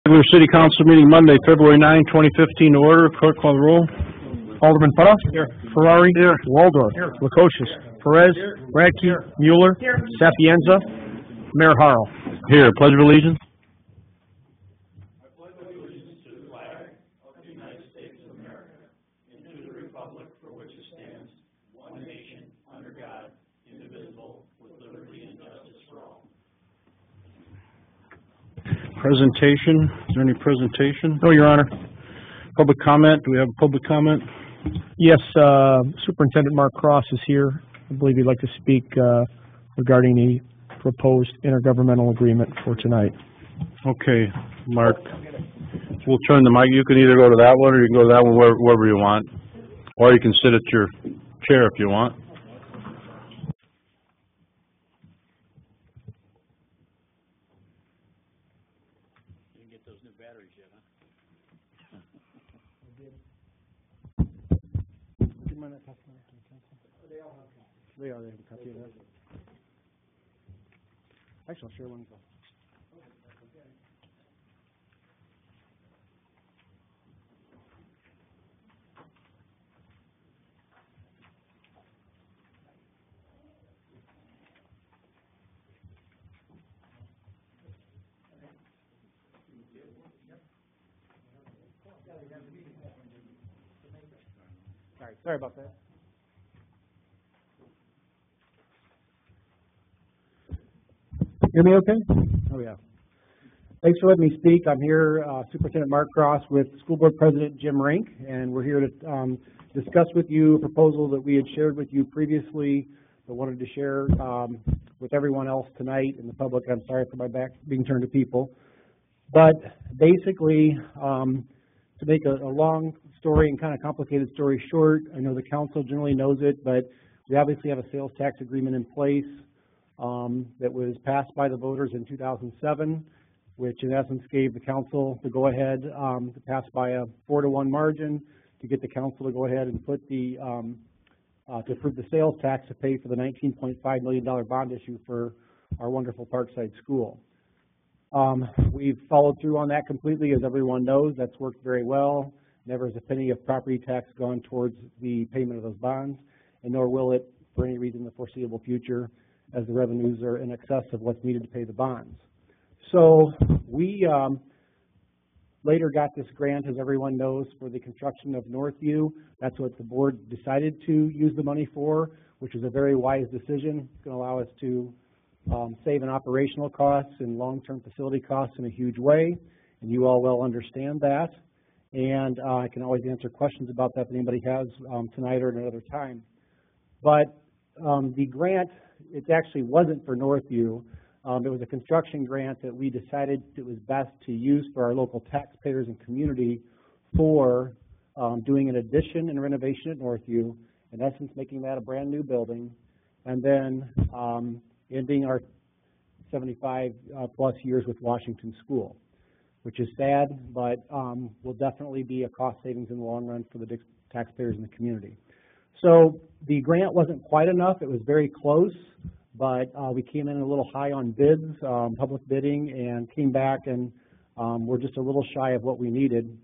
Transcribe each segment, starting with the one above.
Regular City Council meeting Monday, February 9, 2015, to order. Clerk, call the roll. Alderman Putta. Here. Ferrari. Here. Waldorf. Here. Lukosius. Perez. Radke. Mueller. Sapienza. Mayor Harrell. Here. Pledge of allegiance. Presentation. Is there any presentation? No, Your Honor. Public comment. Do we have a public comment? Yes, Superintendent Mark Cross is here. I believe he'd like to speak regarding the proposed intergovernmental agreement for tonight. Okay, Mark. We'll turn the mic. You can either go to that one or you can go to that one, wherever you want. Or you can sit at your chair if you want. They have a copy of that. Actually, I'll share one. Sorry about that. Hear me okay? Oh, yeah. Thanks for letting me speak. I'm here, Superintendent Mark Cross with School Board President Jim Rink, and we're here to discuss with you a proposal that we had shared with you previously, but wanted to share with everyone else tonight in the public. I'm sorry for my back being turned to people. But basically, to make a long story and kind of complicated story short, I know the council generally knows it, but we obviously have a sales tax agreement in place that was passed by the voters in 2007, which in essence gave the council the go-ahead to pass by a 4-to-1 margin to get the council to go ahead and put the to approve the sales tax to pay for the $19.5 million bond issue for our wonderful Parkside School. We've followed through on that completely, as everyone knows. That's worked very well. Never has a penny of property tax gone towards the payment of those bonds, and nor will it for any reason in the foreseeable future, as the revenues are in excess of what's needed to pay the bonds. So we later got this grant, as everyone knows, for the construction of Northview. That's what the board decided to use the money for, which is a very wise decision. It's going to allow us to save in operational costs and long-term facility costs in a huge way, and you all well understand that. And I can always answer questions about that if anybody has tonight or at another time. But the grant, it actually wasn't for Northview. It was a construction grant that we decided it was best to use for our local taxpayers and community for doing an addition and renovation at Northview, in essence making that a brand new building, and then ending our 75 plus years with Washington School, which is sad, but will definitely be a cost savings in the long run for the taxpayers in the community. So the grant wasn't quite enough. It was very close, but we came in a little high on bids, public bidding, and came back and we're just a little shy of what we needed.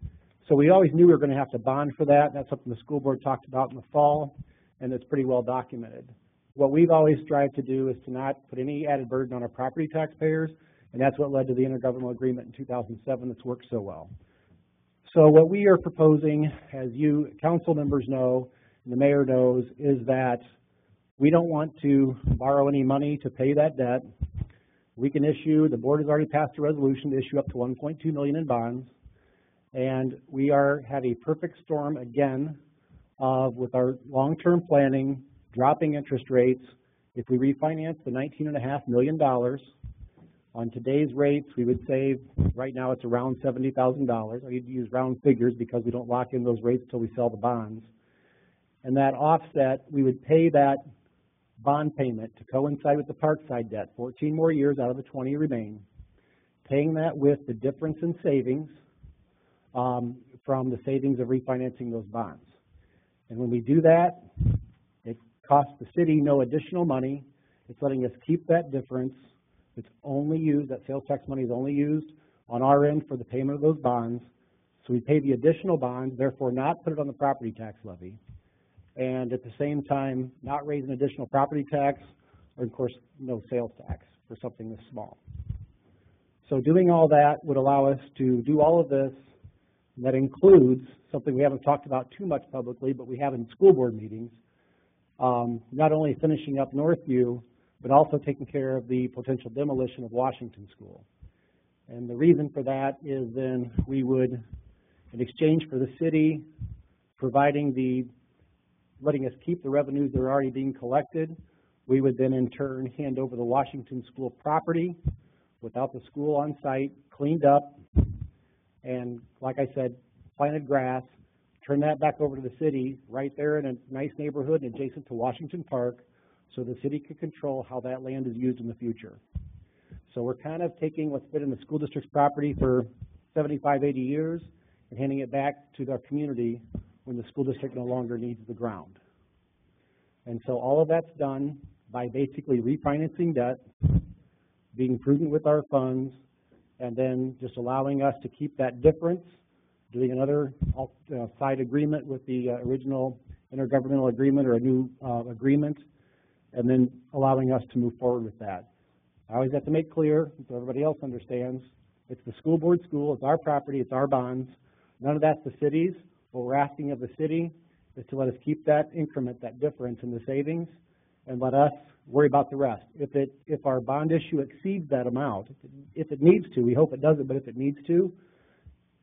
So we always knew we were going to have to bond for that. That's something the school board talked about in the fall, and it's pretty well documented. What we've always strived to do is to not put any added burden on our property taxpayers, and that's what led to the intergovernmental agreement in 2007 that's worked so well. So what we are proposing, as you council members know, and the mayor knows, is that we don't want to borrow any money to pay that debt. We can issue, the board has already passed a resolution to issue up to $1.2 million in bonds, and we have a perfect storm again with our long-term planning, dropping interest rates. If we refinance the $19.5 million, on today's rates, we would save, right now it's around $70,000. I need to use round figures because we don't lock in those rates until we sell the bonds. And that offset, we would pay that bond payment to coincide with the Parkside debt, 14 more years out of the 20 remain, paying that with the difference in savings from the savings of refinancing those bonds. And when we do that, it costs the city no additional money. It's letting us keep that difference. It's only used, that sales tax money is only used on our end for the payment of those bonds. So we pay the additional bonds, therefore not put it on the property tax levy, and at the same time not raise an additional property tax, or of course no sales tax for something this small. So doing all that would allow us to do all of this. And that includes something we haven't talked about too much publicly, but we have in school board meetings, not only finishing up Northview, but also taking care of the potential demolition of Washington School. And the reason for that is then we would, in exchange for the city letting us keep the revenues that are already being collected, we would then in turn hand over the Washington School property without the school on site, cleaned up, and like I said, planted grass, turn that back over to the city right there in a nice neighborhood adjacent to Washington Park, so the city could control how that land is used in the future. So we're kind of taking what's been in the school district's property for 75, 80 years and handing it back to our community when the school district no longer needs the ground. And so all of that's done by basically refinancing debt, being prudent with our funds, and then just allowing us to keep that difference, doing another side agreement with the original intergovernmental agreement or a new agreement, and then allowing us to move forward with that. I always have to make clear, so everybody else understands, it's the school board school, it's our property, it's our bonds. None of that's the city's. What we're asking of the city is to let us keep that increment, that difference in the savings, and let us worry about the rest. If our bond issue exceeds that amount, if it needs to, we hope it doesn't, but if it needs to,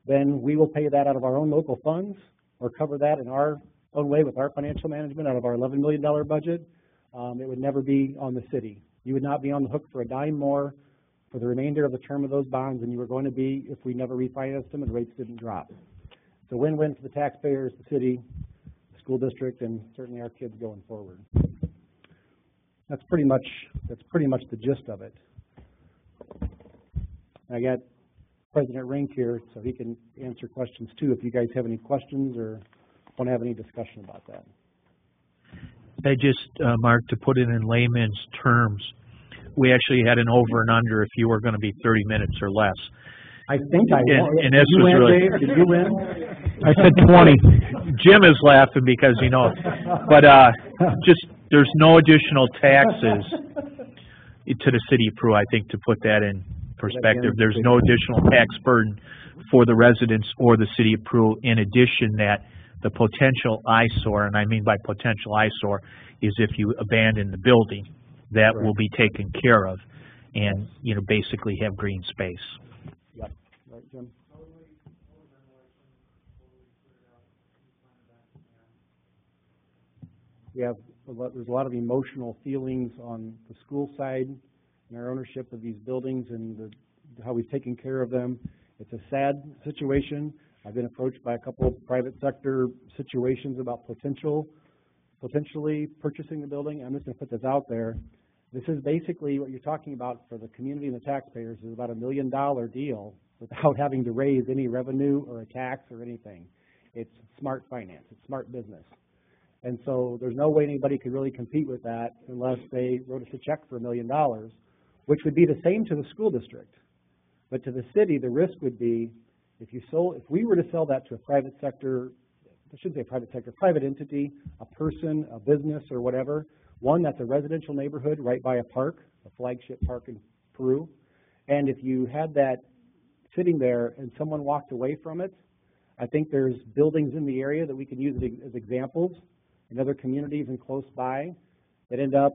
then we will pay that out of our own local funds or cover that in our own way with our financial management out of our $11 million budget. It would never be on the city. You would not be on the hook for a dime more for the remainder of the term of those bonds than you were going to be if we never refinanced them and rates didn't drop. It's a win-win for the taxpayers, the city, the school district, and certainly our kids going forward. That's pretty much the gist of it. I got President Rink here, so he can answer questions too if you guys have any questions or want to have any discussion about that. I just, Mark, to put it in layman's terms, we actually had an over and under if you were going to be 30 minutes or less. I think I won. And this Did you was win, really, Dave? Did you win? I said 20. Jim is laughing because he knows. But just, there's no additional taxes to the city of Peru, I think, to put that in perspective. There's no additional tax burden for the residents or the city of Peru. In addition, that the potential eyesore, and I mean by potential eyesore, is if you abandon the building, that will be taken care of and, you know, basically have green space. Yep. Right, Jim? There's a lot of emotional feelings on the school side and our ownership of these buildings and how we've taken care of them. It's a sad situation. I've been approached by a couple of private sector situations about potentially purchasing the building. I'm just going to put this out there. This is basically what you're talking about for the community and the taxpayers is about $1 million deal without having to raise any revenue or a tax or anything. It's smart finance. It's smart business. And so there's no way anybody could really compete with that unless they wrote us a check for $1 million, which would be the same to the school district. But to the city, the risk would be if we were to sell that to a private sector, I shouldn't say private sector, private entity, a person, a business, or whatever, one that's a residential neighborhood right by a park, a flagship park in Peru, and if you had that sitting there and someone walked away from it, I think there's buildings in the area that we can use as examples in other communities and close by that end up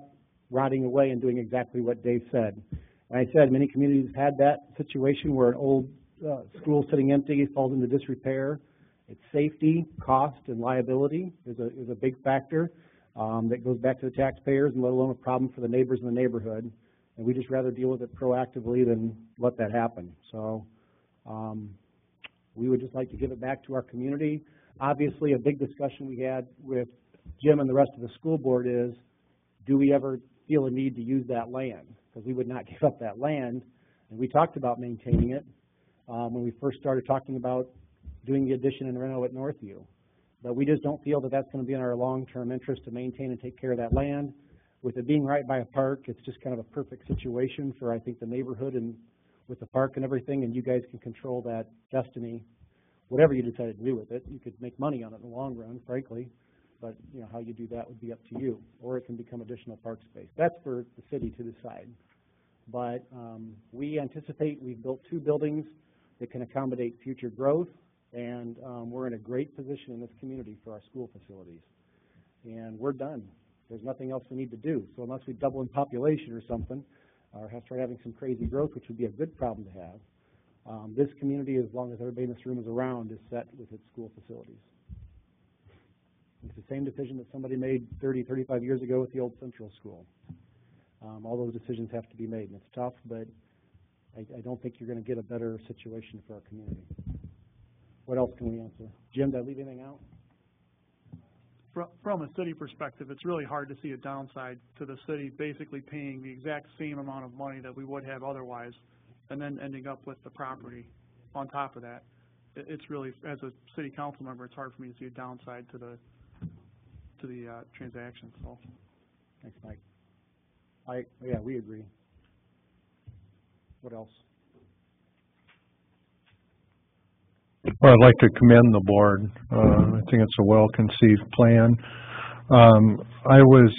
rotting away and doing exactly what Dave said. And I said many communities have had that situation where an old school sitting empty falls into disrepair. It's safety, cost, and liability is a big factor that goes back to the taxpayers and let alone a problem for the neighbors in the neighborhood. And we just rather deal with it proactively than let that happen. So we would just like to give it back to our community. Obviously, a big discussion we had with Jim and the rest of the school board is, do we ever feel a need to use that land? Because we would not give up that land. And we talked about maintaining it when we first started talking about doing the addition and reno at Northview. But we just don't feel that that's going to be in our long-term interest to maintain and take care of that land. With it being right by a park, it's just kind of a perfect situation for, I think, the neighborhood and with the park and everything, and you guys can control that destiny, whatever you decide to do with it. You could make money on it in the long run, frankly, but you know, how you do that would be up to you, or it can become additional park space. That's for the city to decide. But we anticipate we've built 2 buildings that can accommodate future growth, and we're in a great position in this community for our school facilities. And we're done. There's nothing else we need to do. So unless we double in population or something, or have start having some crazy growth, which would be a good problem to have, this community, as long as everybody in this room is around, is set with its school facilities. It's the same decision that somebody made 30, 35 years ago with the old Central School. All those decisions have to be made, and it's tough, but I don't think you're going to get a better situation for our community. What else can we answer? Jim, did I leave anything out? From a city perspective, it's really hard to see a downside to the city basically paying the exact same amount of money that we would have otherwise, and then ending up with the property on top of that. It's really, as a city council member, it's hard for me to see a downside to the transaction. So, thanks, Mike. Yeah, we agree. What else? Well, I'd like to commend the board. I think it's a well-conceived plan. I was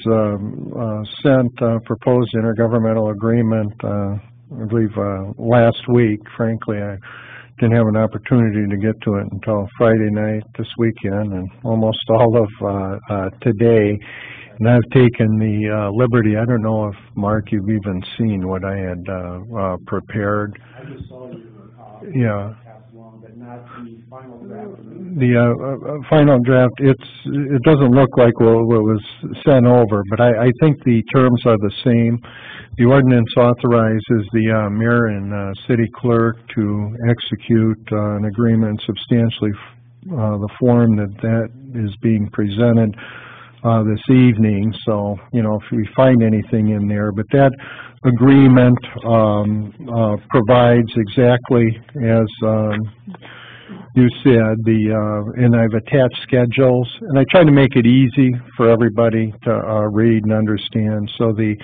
sent a proposed intergovernmental agreement, I believe, last week. Frankly, I didn't have an opportunity to get to it until Friday night this weekend and almost all of today. And I've taken the liberty, I don't know if, Mark, you've even seen what I had prepared. I just saw you. Yeah. But not the final draft. The final draft, it doesn't look like what was sent over, but I think the terms are the same. The ordinance authorizes the mayor and city clerk to execute an agreement substantially the form that is being presented this evening. So, you know, if we find anything in there, but that agreement provides exactly as you said, and I've attached schedules, and I try to make it easy for everybody to read and understand. So the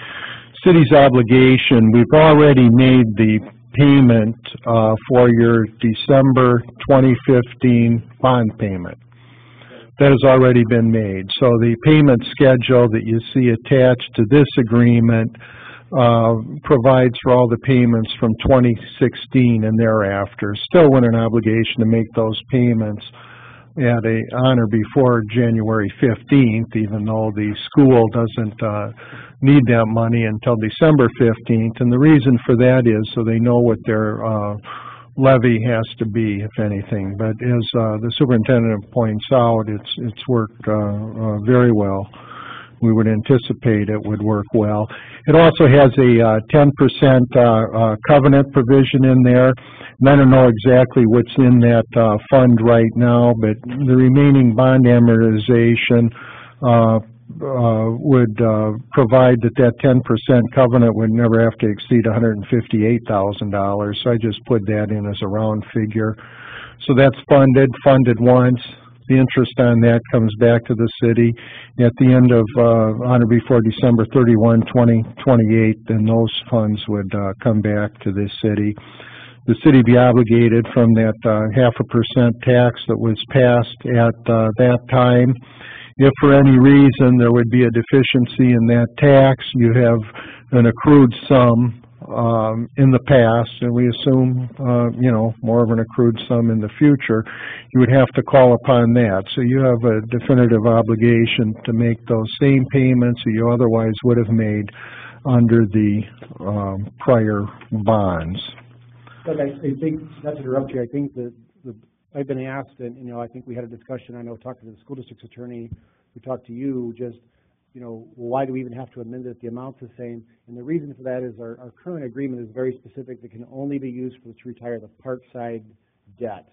city's obligation, we've already made the payment for your December 2015 bond payment. That has already been made. So the payment schedule that you see attached to this agreement provides for all the payments from 2016 and thereafter. Still with an obligation to make those payments on or before January 15th, even though the school doesn't need that money until December 15th. And the reason for that is so they know what their levy has to be, if anything. But as the superintendent points out, it's worked very well. We would anticipate it would work well. It also has a 10% covenant provision in there. And I don't know exactly what's in that fund right now, but the remaining bond amortization would provide that 10% covenant would never have to exceed $158,000. So I just put that in as a round figure. So that's funded once. The interest on that comes back to the city at the end of on or before December 31, 2028. Then those funds would come back to the city. The city be obligated from that 0.5% tax that was passed at that time. If for any reason there would be a deficiency in that tax, you have an accrued sum in the past, and we assume, you know, more of an accrued sum in the future, you would have to call upon that. So you have a definitive obligation to make those same payments that you otherwise would have made under the prior bonds. But I think, not to interrupt you, I think that I've been asked, and, you know, I think we had a discussion, I know, talking to the school district's attorney, we talked to you, just, you know, why do we even have to amend it? The amount's the same. And the reason for that is our current agreement is very specific. That can only be used to retire the Parkside debt,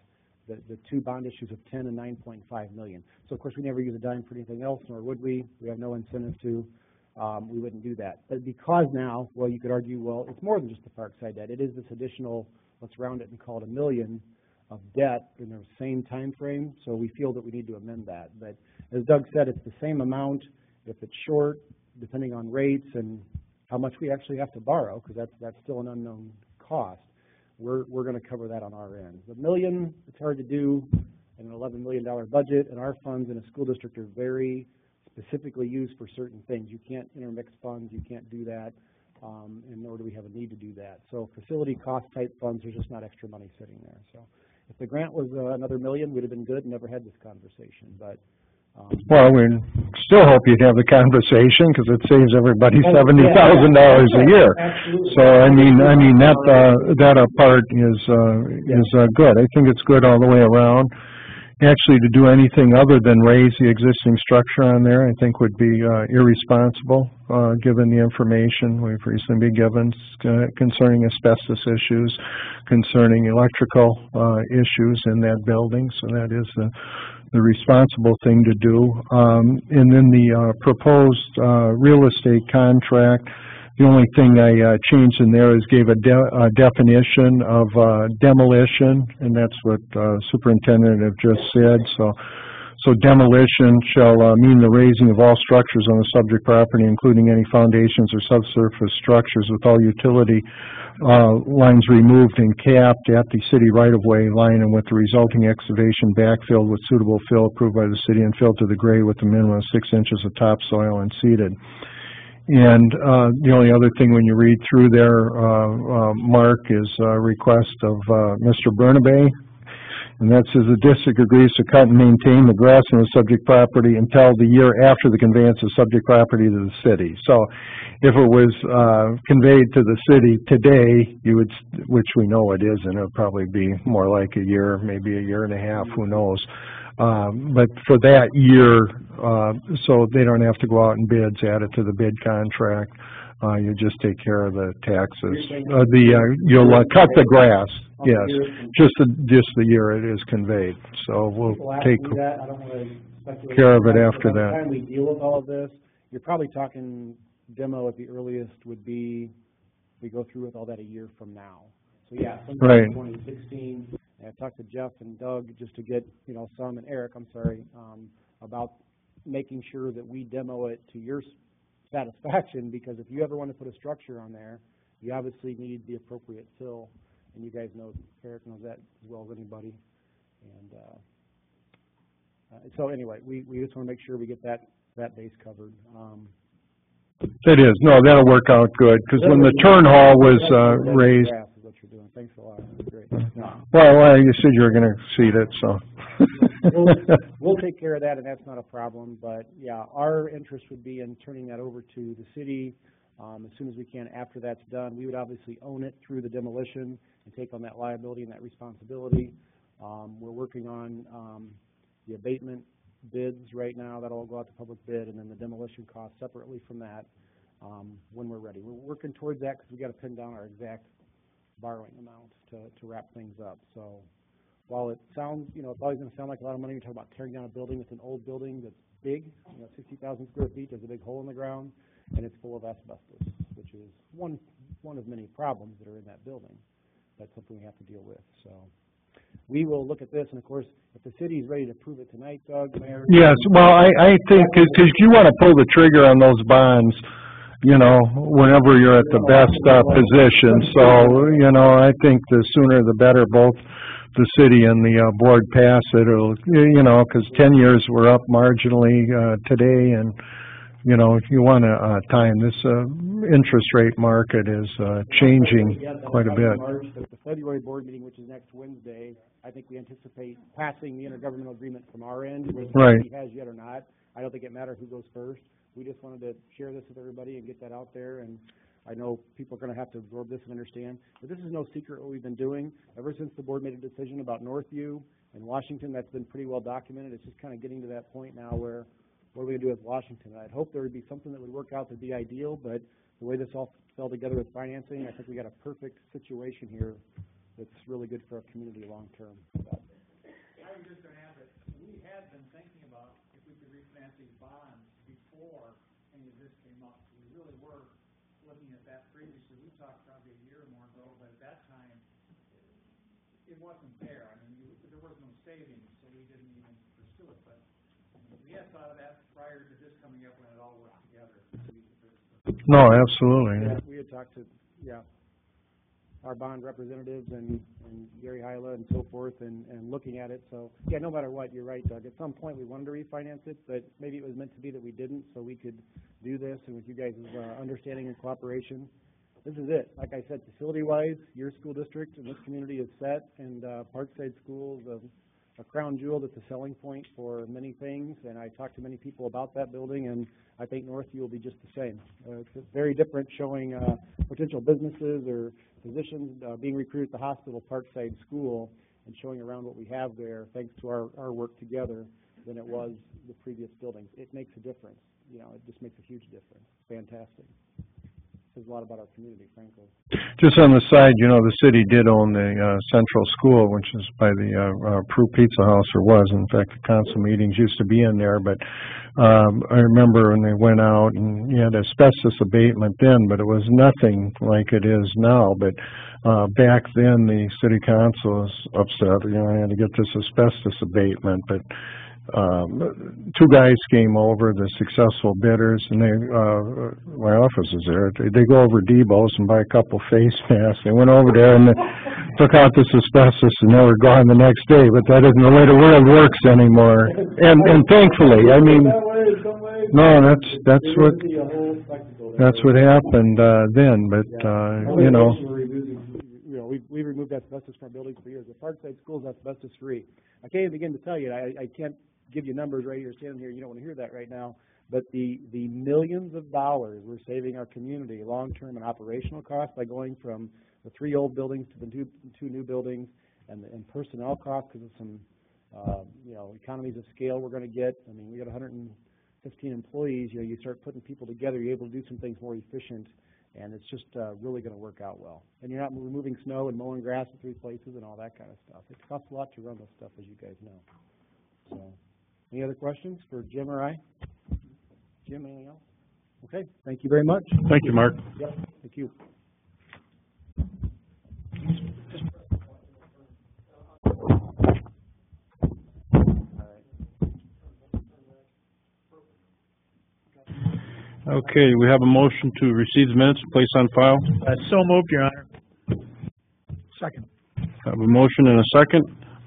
the 2 bond issues of 10 and 9.5 million. So, of course, we never use a dime for anything else, nor would we. We have no incentive to. We wouldn't do that. But because now, well, you could argue, well, it's more than just the Parkside debt. It is this additional, let's round it and call it $1 million of debt in the same time frame. So we feel that we need to amend that. But as Doug said, it's the same amount. If it's short, depending on rates and how much we actually have to borrow, because that's still an unknown cost, we're gonna cover that on our end. The million, it's hard to do in an $11 million budget, and our funds in a school district are very specifically used for certain things. You can't intermix funds, you can't do that, and nor do we have a need to do that. So facility cost type funds, there's just not extra money sitting there. So if the grant was another million, we'd have been good and never had this conversation, but Well, we still hope you'd have the conversation, because it saves everybody $70,000 a year. Absolutely. So, I mean, that part is good. I think it's good all the way around. Actually, to do anything other than raise the existing structure on there, I think would be irresponsible, given the information we've recently been given concerning asbestos issues, concerning electrical issues in that building. So that is the responsible thing to do. And then the proposed real estate contract, the only thing I changed in there is gave a definition of demolition, and that's what Superintendent have just said. So demolition shall mean the raising of all structures on the subject property, including any foundations or subsurface structures, with all utility lines removed and capped at the city right-of-way line, and with the resulting excavation backfilled with suitable fill approved by the city and filled to the grade with a minimum of 6 inches of topsoil and seeded. And the only other thing when you read through there, Mark, is a request of Mr. Bernabe, and that says the district agrees to cut and maintain the grass on the subject property until the year after the conveyance of subject property to the city. So if it was conveyed to the city today, you would, which we know it isn't, it would probably be more like a year, maybe a year and a half, who knows. But for that year, so they don't have to go out and bids, add it to the bid contract. You just take care of the taxes. You'll cut the grass, yes, just the year it is conveyed. So we'll take care of it after that. By the time we deal with all of this, you're probably talking demo at the earliest would be, we go through with all that a year from now. So yeah, sometime in 2016. I talked to Jeff and Doug just to get, some, and Eric, I'm sorry, about making sure that we demo it to your satisfaction, because if you ever want to put a structure on there, you obviously need the appropriate fill, and you guys know, Eric knows that as well as anybody. And so anyway, we just want to make sure we get that base covered. It is. No, that'll work out good, because when the turn hall was raised. What you're doing. Thanks a lot. That's great. Well, you said you were going to seed it, so. We'll take care of that, and that's not a problem. But yeah, our interest would be in turning that over to the city as soon as we can. After that's done, we would obviously own it through the demolition and take on that liability and that responsibility. We're working on the abatement bids right now. That'll all go out to public bid, and then the demolition costs separately from that when we're ready. We're working towards that because we got to pin down our exact borrowing amount to wrap things up. So while it sounds, it's always going to sound like a lot of money. You're talking about tearing down a building. It's an old building that's big, 60,000 square feet. There's a big hole in the ground, and it's full of asbestos, which is one of many problems that are in that building. That's something we have to deal with. So we will look at this, and of course, if the city is ready to approve it tonight, Doug, Mayor. Yes, well, I think, because you want to pull the trigger on those bonds, whenever you're at the best position. So, I think the sooner the better, both the city and the board pass it. It'll, because 10 years we're up marginally today, and, you want to time. This interest rate market is changing quite a bit. March, the February board meeting, which is next Wednesday, I think we anticipate passing the intergovernmental agreement from our end, whether the city has yet or not. I don't think it matters who goes first. We just wanted to share this with everybody and get that out there, and I know people are going to have to absorb this and understand, but this is no secret what we've been doing. Ever since the board made a decision about Northview and Washington, that's been pretty well documented. It's just kind of getting to that point now where, what are we going to do with Washington? I'd hope there would be something that would work out to be ideal, but the way this all fell together with financing, I think we got a perfect situation here that's really good for our community long term. I was just going to add that we had been thinking about if we could refinance these bonds before any of this came up. We really were looking at that previously. We talked probably a year or more ago, but at that time, it wasn't there. I mean, there was no savings, so we didn't even pursue it. But we had thought of that prior to this coming up when it all worked together. No, absolutely. Yeah, we had talked to, our bond representatives and Gary Hyla and so forth and looking at it. So, yeah, no matter what, you're right, Doug. At some point, we wanted to refinance it, but maybe it was meant to be that we didn't, so we could do this, and with you guys' understanding and cooperation, this is it. Like I said, facility-wise, your school district and this community is set, and Parkside School's a crown jewel that's a selling point for many things, and I talked to many people about that building, and I think Northview will be just the same. It's very different, showing potential businesses or physicians being recruited at the hospital, Parkside School, and showing around what we have there, thanks to our work together, than it was the previous buildings. It makes a difference. You know, it just makes a huge difference. Fantastic. Says a lot about our community, frankly. Just on the side, you know, the city did own the Central School, which is by the Prue Pizza House, or was. In fact, the council meetings used to be in there. But I remember when they went out and you had asbestos abatement then, but it was nothing like it is now. But back then, the city council was upset. You know, I had to get this asbestos abatement, but two guys came over, the successful bidders, and they, my office is there, they go over Debo's and buy a couple face masks. They went over there and took out this asbestos, and they were gone the next day, but that isn't the way the world works anymore. And thankfully, I mean, no, that's what happened, then, but, you know. We removed asbestos from our buildings for years. The Parkside School is asbestos-free. I can't even begin to tell you, I can't give you numbers right here, standing here, you don't want to hear that right now, but the millions of dollars we're saving our community, long-term and operational costs, by going from the 3 old buildings to the two new buildings, and personnel costs because of some, you know, economies of scale we're going to get. I mean, we got 115 employees. You know, you start putting people together, you're able to do some things more efficient, and it's just really going to work out well. And you're not removing snow and mowing grass in 3 places and all that kind of stuff. It costs a lot to run this stuff, as you guys know. So, any other questions for Jim or I? Jim, anything else? Okay, thank you very much. Thank you, Mark. Yep, thank you. Okay, we have a motion to receive the minutes and place on file. So moved, Your Honor. Second. Have a motion and a second.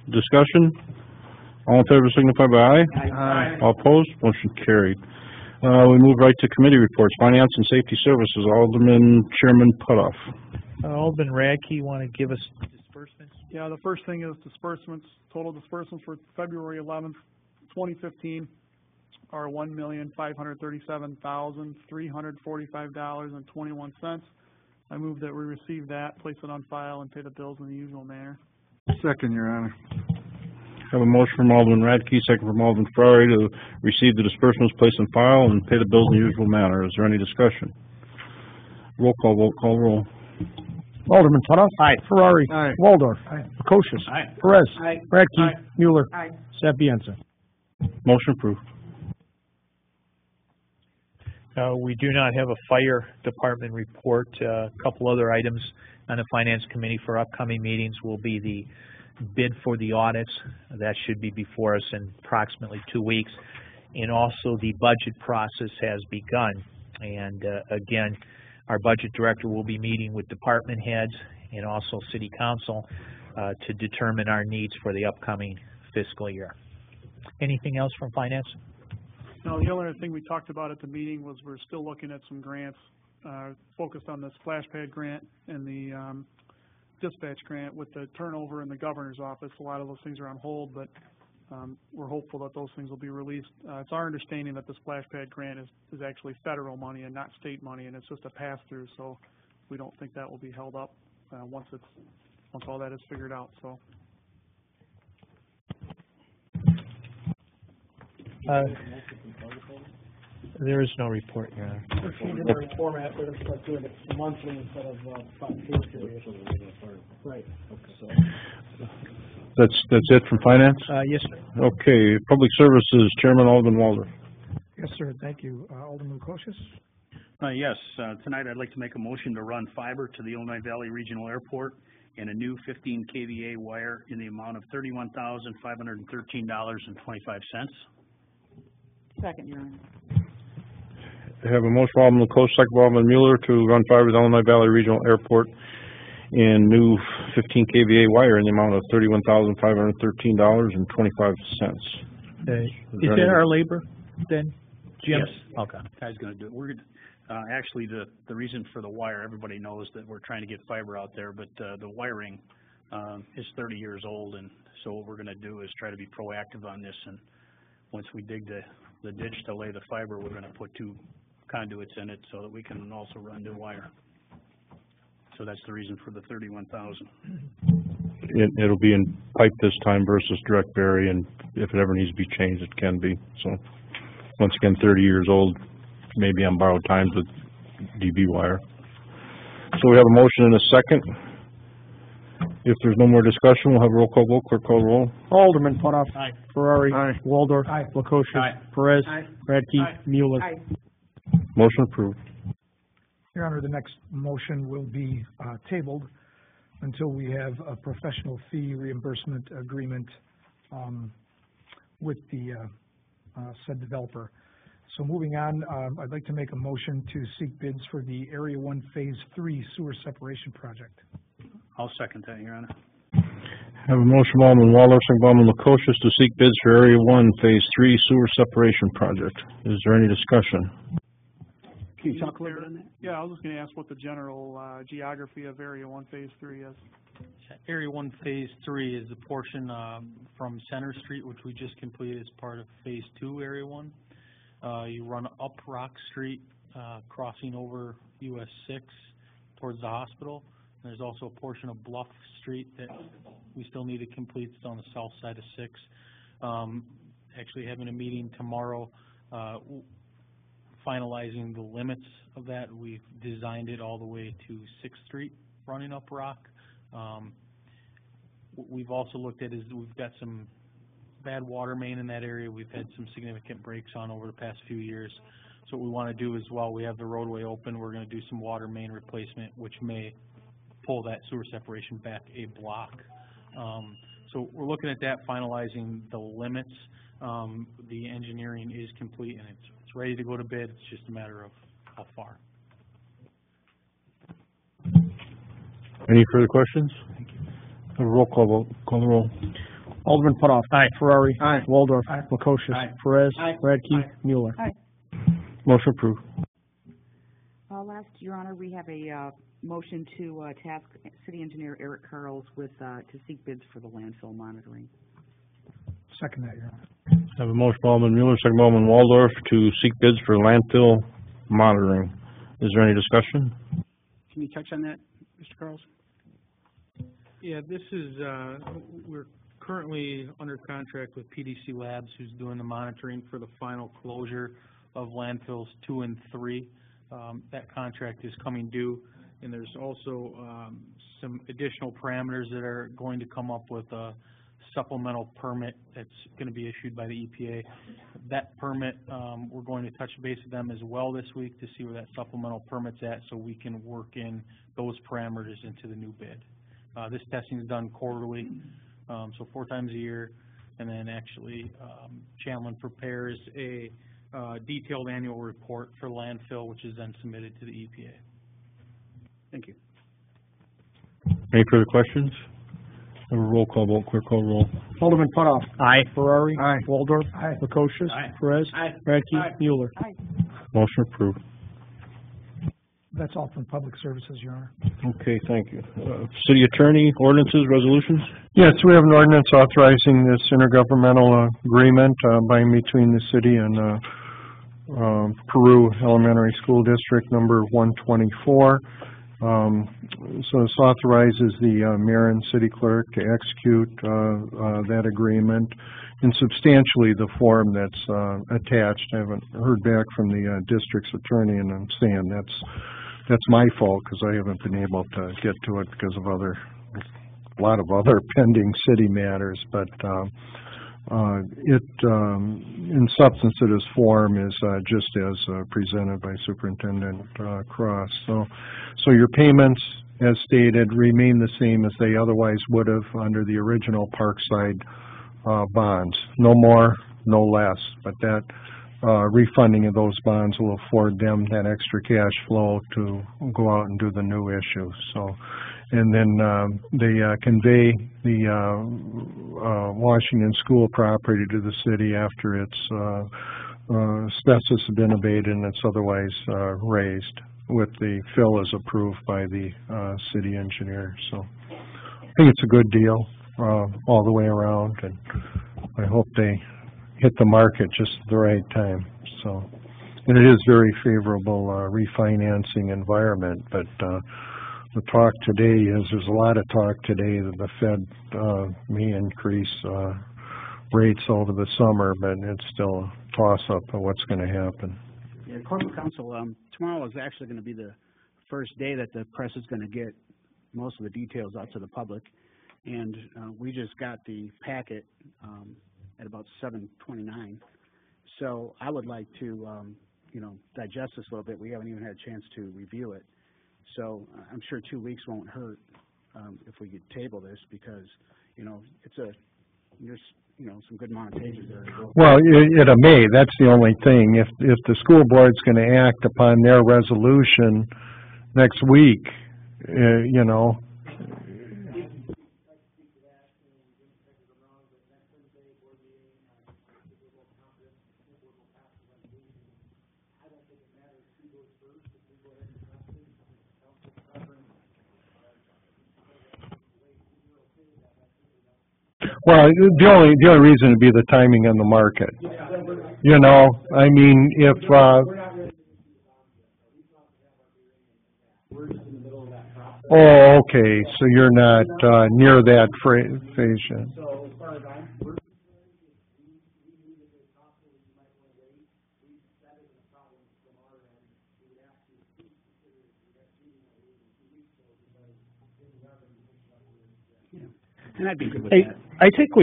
Discussion. All in favor signify by aye. Aye. All opposed? Motion carried. We move right to committee reports. Finance and Safety Services, Alderman Chairman Putoff. Alderman Radke, want to give us disbursements? Yeah, the first thing is disbursements. Total disbursements for February 11th, 2015 are $1,537,345.21. I move that we receive that, place it on file, and pay the bills in the usual manner. Second, Your Honor. Have a motion from Alderman Radke, second from Alderman Ferrari to receive the disbursements, place on file, and pay the bills in the usual manner. Is there any discussion? Roll call Alderman Putoff. Aye. Ferrari. Aye. Waldorf. Aye. Prokosius. Aye. Perez. Aye. Radke. Aye. Mueller. Aye. Sapienza. Motion approved. We do not have a fire department report. A couple other items on the Finance Committee for upcoming meetings will be the bid for the audits. That should be before us in approximately 2 weeks. And also the budget process has begun. And again, our budget director will be meeting with department heads and also city council to determine our needs for the upcoming fiscal year. Anything else from finance? No, the only other thing we talked about at the meeting was we're still looking at some grants, focused on the splash pad grant and the dispatch grant. With the turnover in the governor's office, a lot of those things are on hold, but we're hopeful that those things will be released. It's our understanding that the splash pad grant is actually federal money and not state money, and it's just a pass-through, so we don't think that will be held up once all that is figured out. So. There is no report, Your Honor. We're changing our format, we're going to start doing it monthly instead of 5 pay periods. Right. That's it from finance? Yes, sir. Okay, Public Services, Chairman Alderman Waldorf. Yes, sir, thank you. Alderman Prokosius? Yes, tonight I'd like to make a motion to run fiber to the Illinois Valley Regional Airport and a new 15 kVA wire in the amount of $31,513.25. Second, Your Honor. I have a motion from Alderman LaCoste, second from Alderman Mueller to run fiber to the Illinois Valley Regional Airport and new 15 KVA wire in the amount of $31,513.25. Okay. Is that our labor then, Jim? Yes. Okay. Guy's gonna do it. We're gonna, actually, the reason for the wire, everybody knows that we're trying to get fiber out there, but, the wiring, is 30 years old, and so what we're gonna do is try to be proactive on this, and once we dig the ditch to lay the fiber, we're gonna put 2 conduits in it so that we can also run new wire. So that's the reason for the 31,000. It'll be in pipe this time versus direct bury, and if it ever needs to be changed, it can be. So, once again, 30 years old, maybe on borrowed times with DB wire. So we have a motion and a second. If there's no more discussion, we'll have a roll call vote. Clerk call the roll. Alderman Putoff. Aye. Ferrari. Aye. Waldorf. Aye. Lukosius. Aye. Perez. Aye. Radke. Aye. Mueller. Motion approved. Your Honor, the next motion will be tabled until we have a professional fee reimbursement agreement with the said developer. So moving on, I'd like to make a motion to seek bids for the Area 1 Phase 3 sewer separation project. I'll second that, Your Honor. Have a motion by Alderman Waldorf, second by Alderman Lukosius to seek bids for Area 1, Phase 3 sewer separation project. Is there any discussion? Can you talk a little bit on that? Yeah, I was just gonna ask what the general, geography of Area 1 Phase 3 is. Area 1 Phase 3 is the portion from Center Street, which we just completed as part of Phase 2, Area 1. You run up Rock Street, crossing over US 6 towards the hospital. And there's also a portion of Bluff Street that we still need to complete. It's on the south side of 6. Actually having a meeting tomorrow, finalizing the limits of that. We've designed it all the way to 6th Street, running up Rock. We've also looked at is we've got some bad water main in that area. We've had some significant breaks on over the past few years. So what we want to do is while we have the roadway open, we're going to do some water main replacement, which may pull that sewer separation back a block. So we're looking at that, finalizing the limits. The engineering is complete and it's ready to go to bid. It's just a matter of how far. Any further questions? Have a roll call vote. Call the roll. Alderman Putoff. Aye. Ferrari. Aye. Waldorf. Aye. Lukosius. Aye. Perez. Aye. Radke. Aye. Mueller. Motion approved. Last, Your Honor, we have a motion to task City Engineer Eric Carls with to seek bids for the landfill monitoring. Second that, Your Honor. Have a motion by Alderman Mueller, second by Alderman Waldorf to seek bids for landfill monitoring. Is there any discussion? Can you touch on that, Mr. Carls? Yeah, this is, we're currently under contract with PDC Labs, who's doing the monitoring for the final closure of landfills 2 and 3. That contract is coming due, and there's also some additional parameters that are going to come up with a supplemental permit that's going to be issued by the EPA. That permit, we're going to touch base with them as well this week to see where that supplemental permit's at so we can work in those parameters into the new bid. This testing is done quarterly, so 4 times a year, and then actually Chamlin prepares a detailed annual report for landfill, which is then submitted to the EPA. Thank you. Any further questions? Have a roll call vote. Clerk call roll. Alderman Putoff. Aye. Ferrari. Aye. Waldorf. Aye. Lukosius. Aye. Perez. Aye. Radke. Aye. Mueller. Motion approved. That's all from Public Services, Your Honor. Okay, thank you. City Attorney, ordinances, resolutions? Yes, we have an ordinance authorizing this intergovernmental agreement by and between the city and Peru Elementary School District number 124. So this authorizes the mayor and city clerk to execute that agreement in substantially the form that's attached. I haven't heard back from the district's attorney, and I'm saying that's my fault because I haven't been able to get to it because of a lot of other pending city matters. But in substance, its form is just as presented by Superintendent Cross. So your payments, as stated, remain the same as they otherwise would have under the original Parkside bonds. No more, no less. But that refunding of those bonds will afford them that extra cash flow to go out and do the new issue. So And then they convey the Washington School property to the city after its asbestos has been abated and it's otherwise raised, with the fill is approved by the city engineer. So I think it's a good deal all the way around, and I hope they hit the market just at the right time. So, and it is very favorable refinancing environment, but the talk today is, there's a lot of talk today that the Fed may increase rates over the summer, but it's still a toss-up of what's going to happen. Yeah, Corporate Council, tomorrow is actually going to be the first day that the press is going to get most of the details out to the public, and we just got the packet at about 7:29. So I would like to, digest this a little bit. We haven't even had a chance to review it. So I'm sure 2 weeks won't hurt if we could table this, because, there's, some good amount of pages there. Well, it may. That's the only thing. If the school board's going to act upon their resolution next week, well, the only reason would be the timing on the market. I mean, if oh, okay, so you're not near that phase yet. And I'd be good with that. I think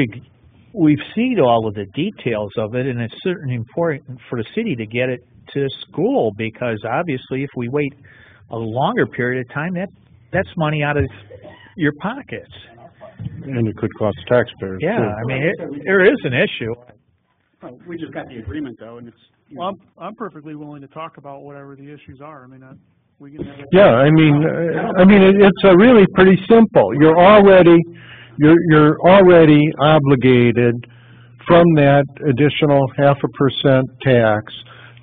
we've seen all of the details of it, and it's certainly important for the city to get it to school, because obviously if we wait a longer period of time, that's money out of your pockets. And it could cost taxpayers, yeah, too. I mean, there is an issue. Well, we just got the agreement, though, and it's... Well, I'm perfectly willing to talk about whatever the issues are. I mean, we can have... Yeah, I mean, it's really pretty simple. You're already obligated from that additional 0.5% tax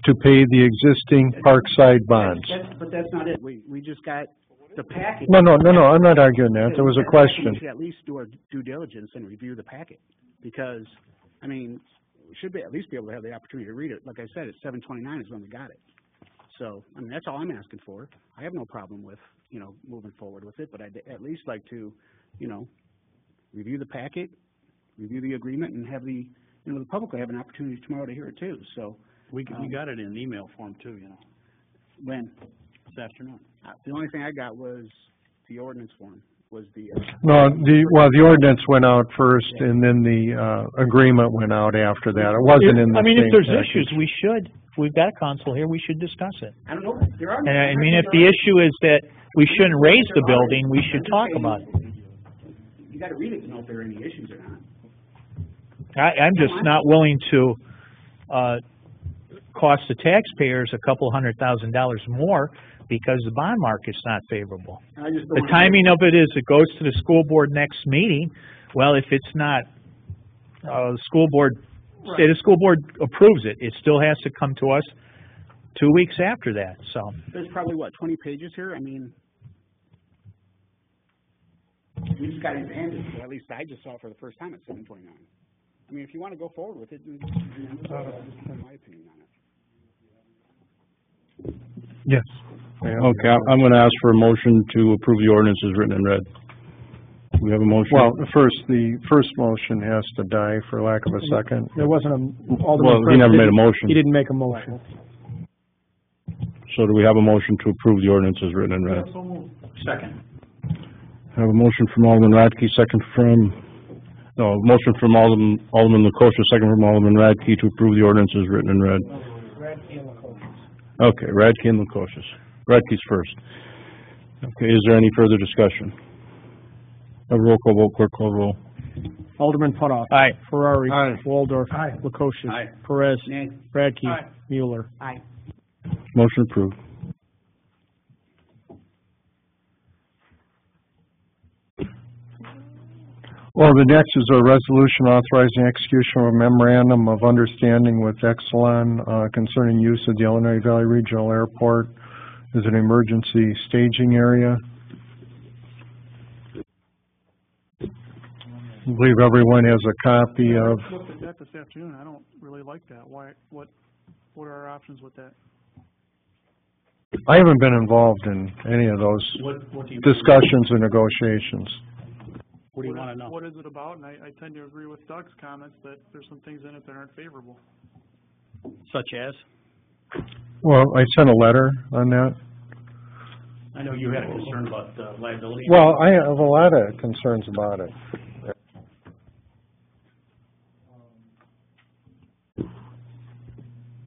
to pay the existing Parkside bonds. But that's not it. We just got the packet. No, I'm not arguing that. There was a question. We should at least do our due diligence and review the packet, because, I mean, we should at least be able to have the opportunity to read it. Like I said, at 7:29 is when we got it. So, I mean, that's all I'm asking for. I have no problem with, moving forward with it, but I'd at least like to, review the packet, review the agreement, and have the public will have an opportunity tomorrow to hear it too. So we got it in email form too, When? this afternoon. The only thing I got was the ordinance form, was the... No, the ordinance went out first, and then the agreement went out after that. It wasn't in the I mean, same if there's package. issues, if we've got council here, we should discuss it. I don't know. There are... And I mean, if the issue is that we shouldn't raise the building, we should talk about it. You got to read it to know if there are any issues or not. I'm just not willing to cost the taxpayers $200,000 more because the bond market's not favorable. The timing of it is it goes to the school board next meeting. Well, if it's not, the school board, say the school board approves it, it still has to come to us 2 weeks after that, so. There's probably, 20 pages here? I mean, we just got it handed, so at least I just saw it for the first time at 7:29. I mean, if you want to go forward with it, that's my opinion on it. Yes. Okay, I'm going to ask for a motion to approve the ordinance as written and read. Do we have a motion? Well, the first motion has to die for lack of a second. There wasn't Well, he never made a motion. He didn't make a motion. So do we have a motion to approve the ordinance as written and read? Second. I have a motion from Alderman Radke, motion from Alderman Lukosha, second from Alderman Radke to approve the ordinance as written and read. Okay, Radke and Lukosha. Radke's first. Okay, is there any further discussion? A roll call vote, clerk call roll. Alderman Putoff. Aye. Ferrari. Aye. Waldorf. Aye. Lukosius. Aye. Perez. Nay. Radke. Aye. Mueller. Aye. Motion approved. Well, the next is a resolution authorizing execution of a memorandum of understanding with Exelon concerning use of the Illinois Valley Regional Airport as an emergency staging area. I believe everyone has a copy of. I looked at that this afternoon. I don't really like that. Why, what are our options with that? I haven't been involved in any of those What do you, discussions or negotiations. what do you wanna know? What is it about? And I tend to agree with Doug's comments that there's some things in it that aren't favorable. Such as? Well, I sent a letter on that. I know you had a concern about liability. Well, I have a lot of concerns about it.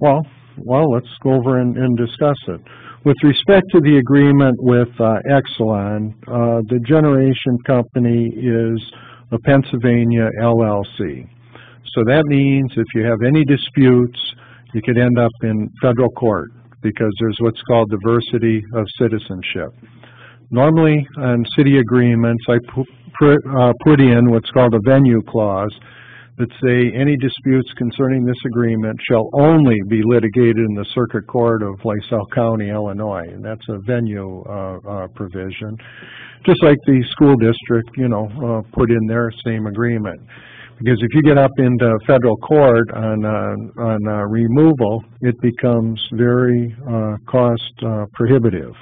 Well, let's go over and discuss it. With respect to the agreement with Exelon, the generation company is a Pennsylvania LLC. So that means if you have any disputes, you could end up in federal court because there's what's called diversity of citizenship. Normally on city agreements, I put in what's called a venue clause that say any disputes concerning this agreement shall only be litigated in the Circuit Court of LaSalle County, Illinois. And that's a venue provision. Just like the school district, put in their same agreement. Because if you get up into federal court on removal, it becomes very cost prohibitive.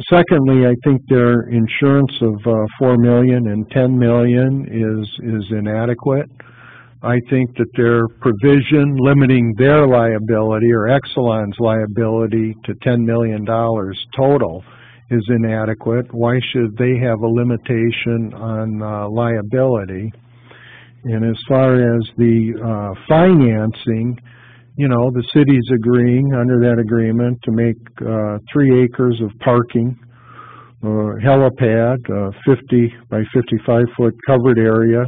Secondly, I think their insurance of $4 million and $10 million is inadequate. I think that their provision limiting their liability or Exelon's liability to $10 million total is inadequate. Why should they have a limitation on liability? And as far as the financing, the city's agreeing under that agreement to make 3 acres of parking, helipad, 50 by 55 foot covered area,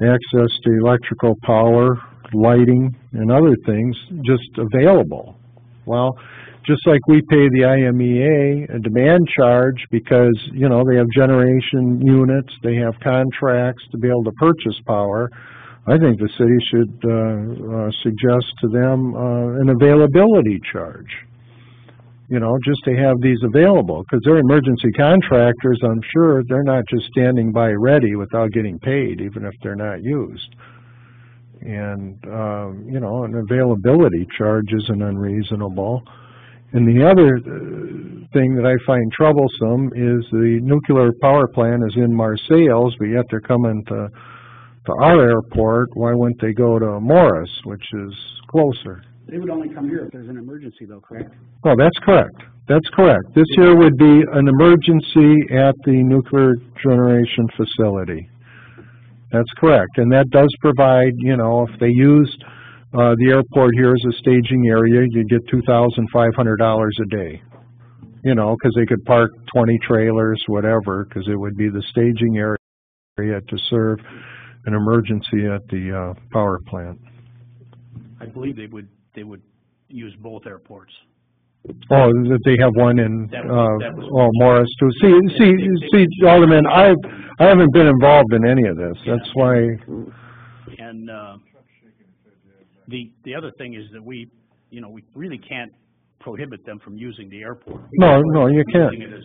access to electrical power, lighting, and other things just available. Well, just like we pay the IMEA a demand charge because, they have generation units, they have contracts to be able to purchase power, I think the city should suggest to them an availability charge, just to have these available. Because they're emergency contractors, I'm sure they're not just standing by ready without getting paid, even if they're not used. And, an availability charge isn't unreasonable. And the other thing that I find troublesome is the nuclear power plant is in Marseilles, but yet they're coming to our airport. Why wouldn't they go to Morris, which is closer? They would only come here if there's an emergency though, correct? Oh, that's correct. That's correct. This here would be an emergency at the nuclear generation facility. That's correct. And that does provide, if they used the airport here as a staging area, you'd get $2,500 a day. Because they could park 20 trailers, whatever, because it would be the staging area to serve an emergency at the power plant. I believe they would use both airports. Oh, that they have one in That was Morris too. See, Alderman, I haven't been involved in any of this. That's why. And the other thing is that we really can't prohibit them from using the airport. No, you can't. Using it as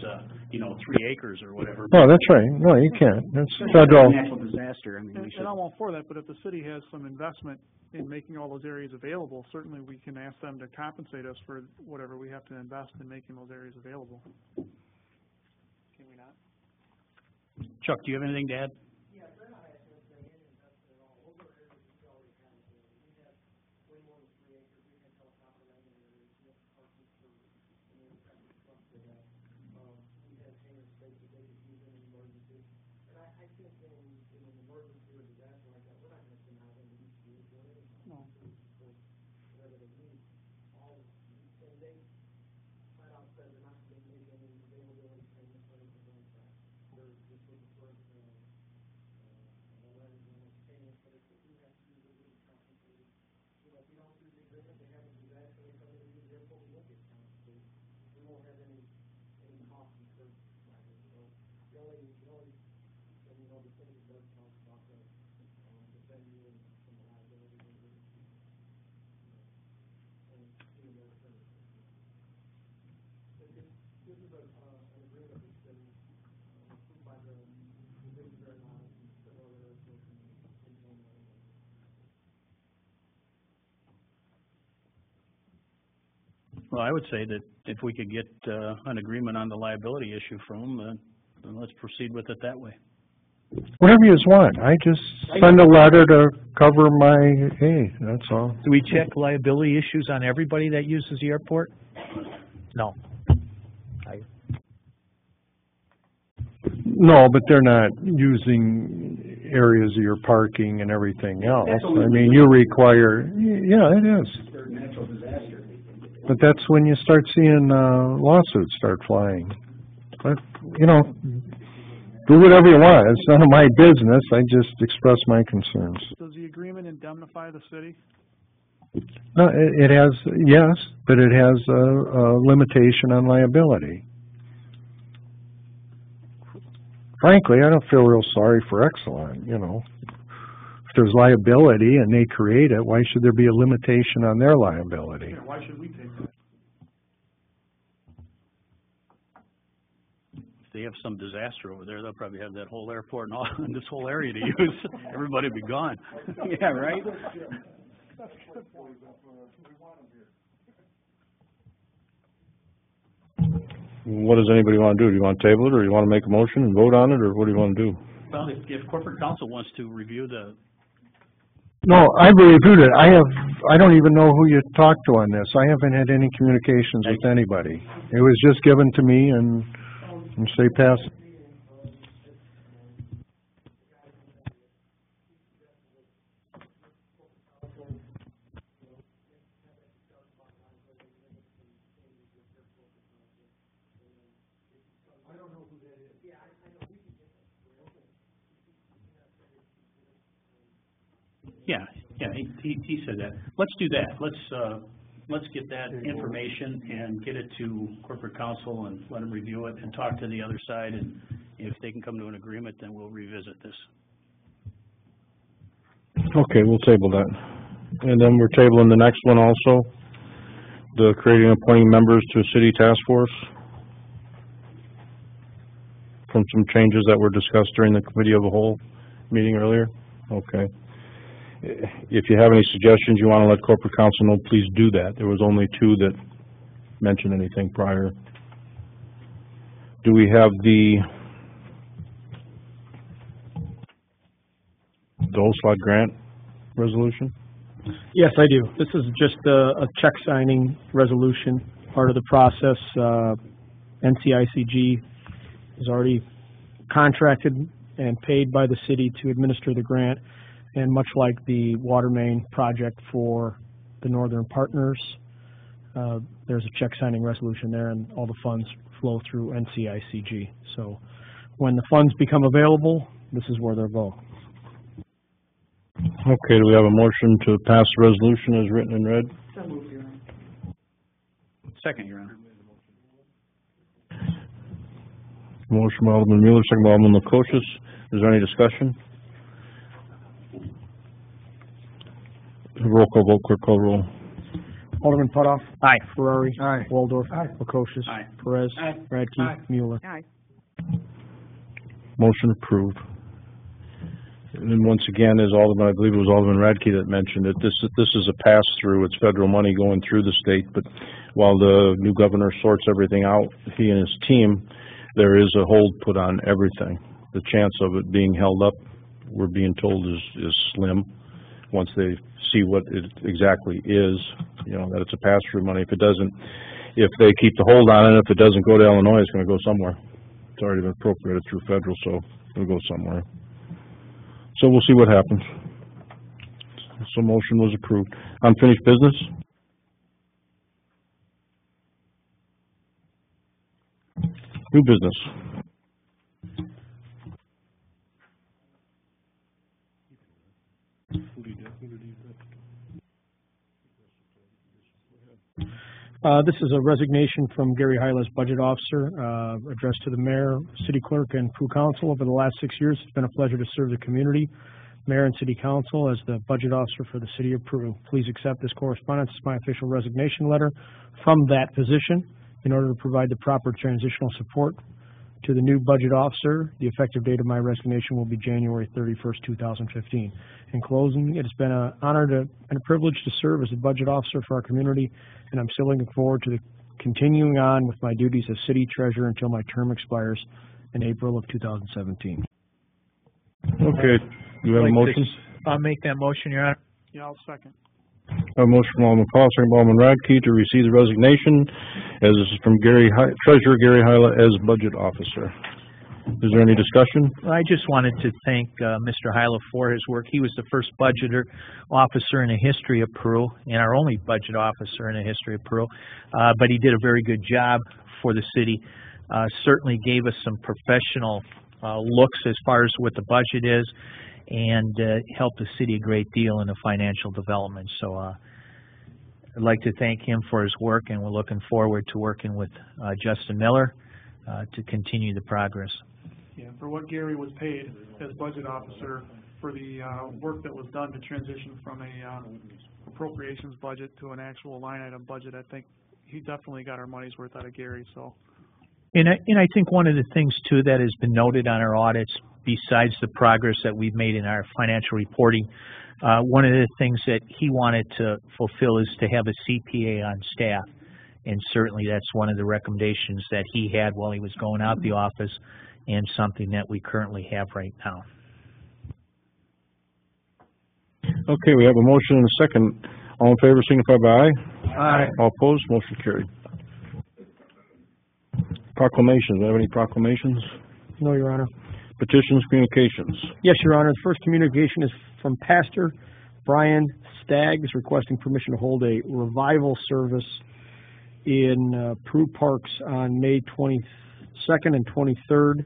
3 acres or whatever. No, that's right. No, you can't. That's federal. Natural disaster, we should. And I'm all for that, but if the city has some investment in making all those areas available, certainly we can ask them to compensate us for whatever we have to invest in making those areas available. Can we not? Chuck, do you have anything to add? Well, I would say that if we could get, an agreement on the liability issue from them, then let's proceed with it that way. Whatever you want, I just send a letter to cover my, hey, that's all. Do we check liability issues on everybody that uses the airport? No. No, but they're not using areas of your parking and everything else. I mean, you require, yeah, it is. But that's when you start seeing, lawsuits start flying. But, you know, do whatever you want. It's none of my business. I just express my concerns. Does the agreement indemnify the city? No, it has, yes, but it has a limitation on liability. Frankly, I don't feel real sorry for Exelon, you know. If there's liability and they create it, why should there be a limitation on their liability? Yeah, why should we take that? If they have some disaster over there, they'll probably have that whole airport and all, and this whole area to use. Everybody will be gone. Yeah, right? What does anybody want to do? Do you want to table it, or do you want to make a motion and vote on it, or what do you want to do? Well, if corporate counsel wants to review the, No, I reviewed it. I don't even know who you talked to on this. I haven't had any communications with anybody. It was just given to me and say pass it. yeah, he said that. Let's do that. Let's get that information and get it to corporate counsel and let them review it and talk to the other side, and if they can come to an agreement, then we'll revisit this. Okay, we'll table that. And then we're tabling the next one also, the creating and appointing members to a city task force from some changes that were discussed during the committee of the whole meeting earlier. Okay. If you have any suggestions you want to let corporate counsel know, please do that. There was only two that mentioned anything prior. Do we have the OSLOD grant resolution? Yes, I do. This is just a check signing resolution, part of the process. NCICG is already contracted and paid by the city to administer the grant. And much like the water main project for the Northern Partners, there's a check signing resolution there, and all the funds flow through NCICG. So when the funds become available, this is where they'll go. Okay, do we have a motion to pass the resolution as written and read? So moved, Your Honor. Second, Your Honor. Motion by Alderman Mueller, second by Alderman Lukosius. Is there any discussion? Roll call vote, clerk call roll. Alderman Putoff. Aye. Ferrari. Aye. Waldorf. Aye. Lukosius. Aye. Perez. Aye. Radke. Aye. Mueller. Aye. Motion approved. And then once again, as Alderman, I believe it was Alderman Radke that mentioned it, this is a pass-through. It's federal money going through the state, but while the new governor sorts everything out, he and his team, there is a hold put on everything. The chance of it being held up, we're being told, is slim. Once they see what it exactly is, you know, that it's a pass-through money. If they keep the hold on it, if it doesn't go to Illinois, it's going to go somewhere. It's already been appropriated through federal, so it'll go somewhere. So we'll see what happens. So motion was approved. Unfinished business? New business? This is a resignation from Gary Hyla as Budget Officer, addressed to the Mayor, City Clerk, and Crew Council. Over the last 6 years, it's been a pleasure to serve the community, Mayor and City Council as the Budget Officer for the City of Peru. Please accept this correspondence as my official resignation letter from that position in order to provide the proper transitional support to the new Budget Officer. The effective date of my resignation will be January 31st, 2015. In closing, it has been an honor and a privilege to serve as a Budget Officer for our community, and I'm still looking forward to continuing on with my duties as City Treasurer until my term expires in April of 2017. Okay, do you have a motion? I'll make that motion, Your Honor. Yeah, I'll second. A motion from Alderman Paul, second by Alderman Radke to receive the resignation as this is from Treasurer Gary Hyla as Budget Officer. Is there any discussion? I just wanted to thank Mr. Hyla for his work. He was the first budgeter officer in the history of Peru, and our only budget officer in the history of Peru. But he did a very good job for the city. Certainly gave us some professional looks as far as what the budget is, and helped the city a great deal in the financial development. So I'd like to thank him for his work, and we're looking forward to working with Justin Miller to continue the progress. Yeah, for what Gary was paid as budget officer, for the work that was done to transition from a appropriations budget to an actual line item budget, I think he definitely got our money's worth out of Gary. So. And I think one of the things, too, that has been noted on our audits, besides the progress that we've made in our financial reporting, one of the things that he wanted to fulfill is to have a CPA on staff. And certainly that's one of the recommendations that he had while he was going out the office, and something that we currently have right now. Okay, we have a motion and a second. All in favor, signify by aye. Aye. All opposed, motion carried. Proclamations. Do we have any proclamations? No, Your Honor. Petitions, communications. Yes, Your Honor. The first communication is from Pastor Brian Staggs requesting permission to hold a revival service in Peru Parks on May 22nd and 23rd,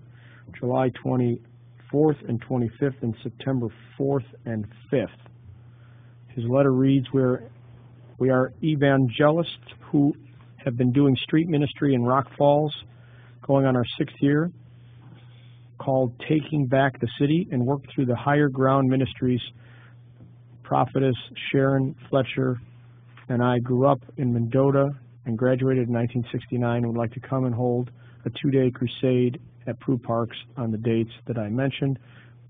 July 24th and 25th, and September 4th and 5th. His letter reads, we are evangelists who have been doing street ministry in Rock Falls, going on our 6th year, called Taking Back the City, and work through the Higher Ground Ministries. Prophetess Sharon Fletcher and I grew up in Mendota and graduated in 1969 and would like to come and hold a 2-day crusade at Peru Parks on the dates that I mentioned.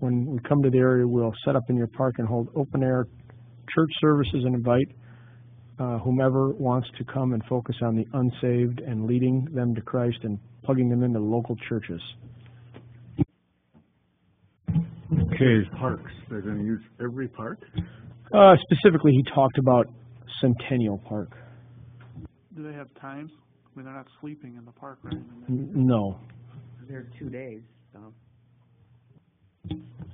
When we come to the area, we'll set up in your park and hold open-air church services and invite whomever wants to come and focus on the unsaved and leading them to Christ and plugging them into local churches. Okay. Parks, they're going to use every park? Specifically, he talked about Centennial Park. Do they have times? I mean, they're not sleeping in the park, right? No. They're 2 days, so.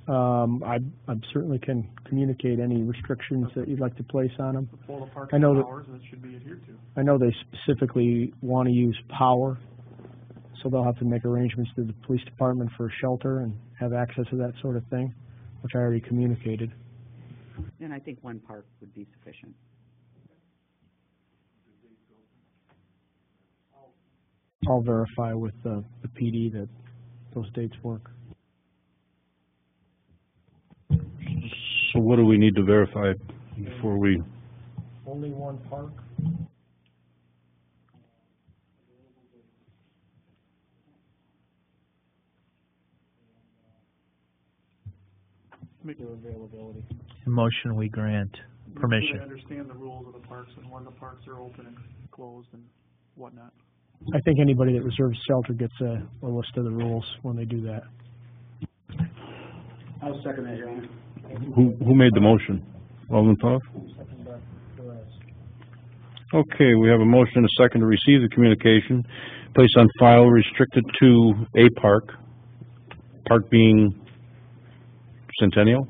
I certainly can communicate any restrictions that you'd like to place on them. The park I know hours that should be adhered to. I know they specifically want to use power, so they'll have to make arrangements through the police department for a shelter and have access to that sort of thing, which I already communicated. And I think one park would be sufficient. I'll verify with the PD that those dates work. So what do we need to verify before we? Only one park? Make Their availability. Motion we grant permission. They understand the rules of the parks and when the parks are open and closed and whatnot. I think anybody that reserves shelter gets a list of the rules when they do that. I'll second that, Your Honor. Who made the motion? Alderman Toth? Okay, we have a motion and a second to receive the communication, place on file, restricted to a park being Centennial,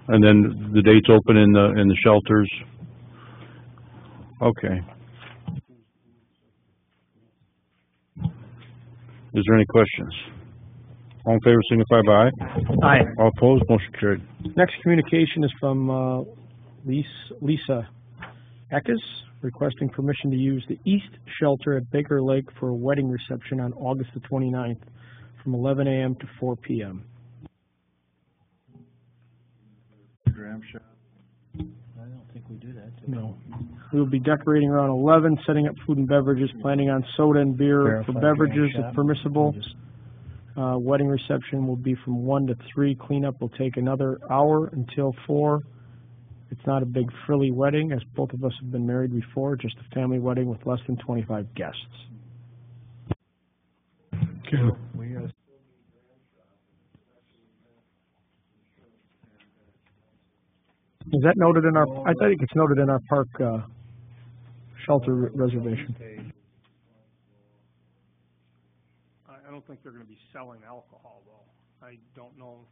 and then the dates open in the shelters. Okay. Is there any questions? All in favor, signify by aye. Aye. All opposed, motion carried. Next communication is from Lisa Eckes, requesting permission to use the East Shelter at Baker Lake for a wedding reception on August the 29th from 11 a.m. to 4 p.m. Dram shop? I don't think we do that. No. We will be decorating around 11, setting up food and beverages, planning on soda and beer for beverages if permissible. Wedding reception will be from 1 to 3. Cleanup will take another hour until 4. It's not a big frilly wedding, as both of us have been married before, just a family wedding with less than 25 guests. Okay. Is that noted in our, I think it's noted in our park, shelter reservation. I don't think they're gonna be selling alcohol, though. I don't know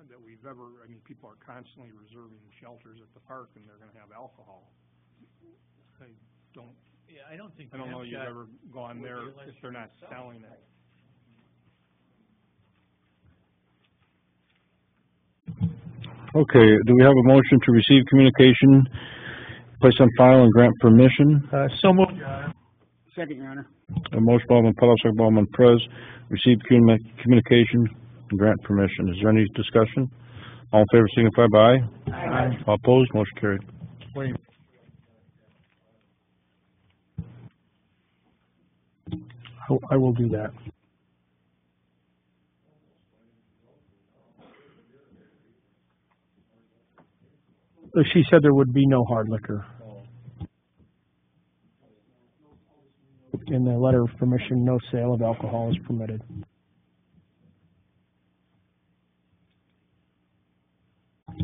that we've ever, I mean, people are constantly reserving shelters at the park and they're gonna have alcohol. I don't know you've ever gone there if they're not selling it. Okay, do we have a motion to receive communication, place on file, and grant permission? So moved. Second, Your Honor. A motion by Alderman Putoff, second by Alderman Perez, receive communication and grant permission. Is there any discussion? All in favor signify by aye. Aye. All opposed, motion carried. Wait. I will do that. She said there would be no hard liquor. In the letter of permission, no sale of alcohol is permitted.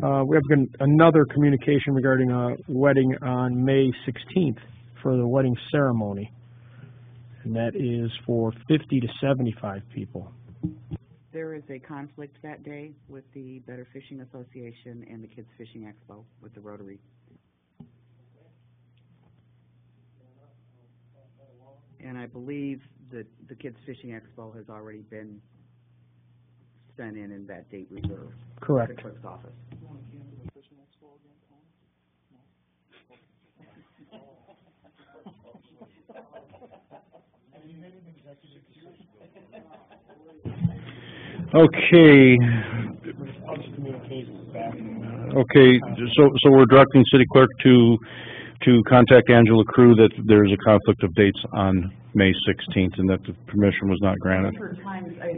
We have another communication regarding a wedding on May 16th for the wedding ceremony. And that is for 50 to 75 people. There is a conflict that day with the Better Fishing Association and the Kids Fishing Expo with the Rotary. And I believe that the Kids Fishing Expo has already been sent in that date reserved. Correct. To the clerk's office. Okay. Okay, so we're directing city clerk to contact Angela Crew that there's a conflict of dates on May 16th and that the permission was not granted.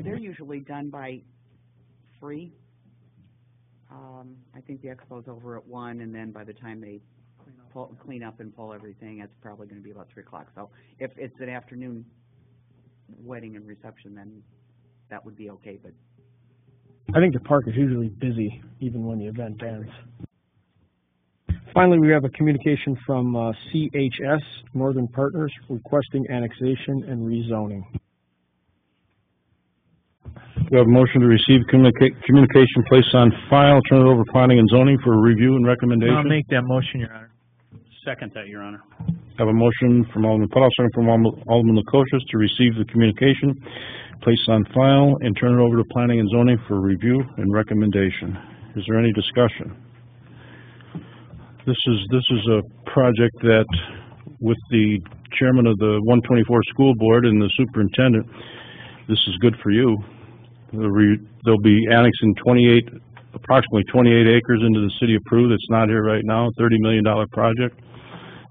They're usually done by 3. I think the expo's over at 1, and then by the time they clean up and pull everything, it's probably going to be about 3 o'clock. So if it's an afternoon wedding and reception, then that would be okay, but I think the park is usually busy even when the event ends. Finally, we have a communication from CHS, Northern Partners, requesting annexation and rezoning. We have a motion to receive communication, placed on file, turn it over to planning and zoning for review and recommendation. I'll make that motion, Your Honor. Second that, Your Honor. Have a motion from Alderman Putoff, second from Alderman Lukosius to receive the communication, place on file, and turn it over to planning and zoning for review and recommendation. Is there any discussion? This is a project that, with the chairman of the 124 school board and the superintendent, this is good for you. They'll be annexing approximately 28 acres into the city of Peru that's not here right now, $30 million project.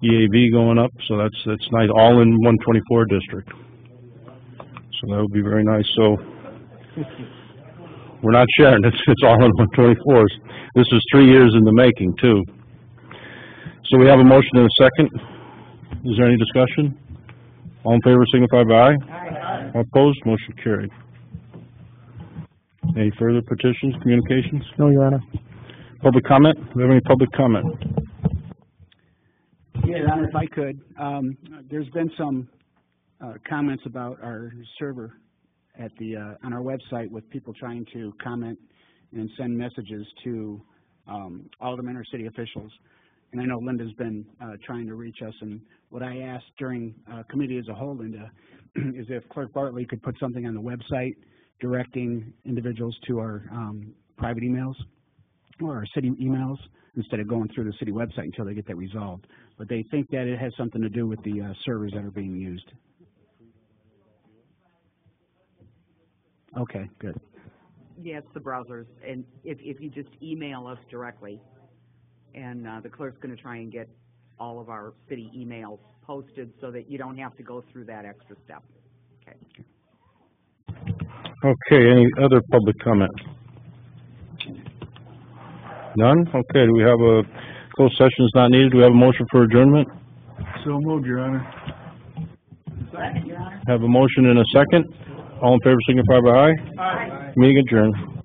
EAV going up, so that's nice, all in 124 district. So that would be very nice. So we're not sharing, it's all in 124s. This is 3 years in the making too. So we have a motion and a second. Is there any discussion? All in favor signify by aye. Aye. All opposed, motion carried. Any further petitions, communications? No, Your Honor. Public comment? Do we have any public comment? Yeah, Your Honor, if I could, there's been some comments about our server at the on our website with people trying to comment and send messages to aldermen or city officials. And I know Linda's been trying to reach us, and what I asked during committee as a whole, Linda, is if Clerk Bartley could put something on the website directing individuals to our private emails. or city emails instead of going through the city website until they get that resolved. But they think that it has something to do with the servers that are being used. Okay, good. Yes, the browsers, and if you just email us directly, and the clerk's going to try and get all of our city emails posted so that you don't have to go through that extra step. Okay. Okay, any other public comment? None? Okay, do we have a, closed session is not needed, do we have a motion for adjournment? So moved, Your Honor. Have a motion and a second. All in favor signify by aye. Aye. Meeting adjourned.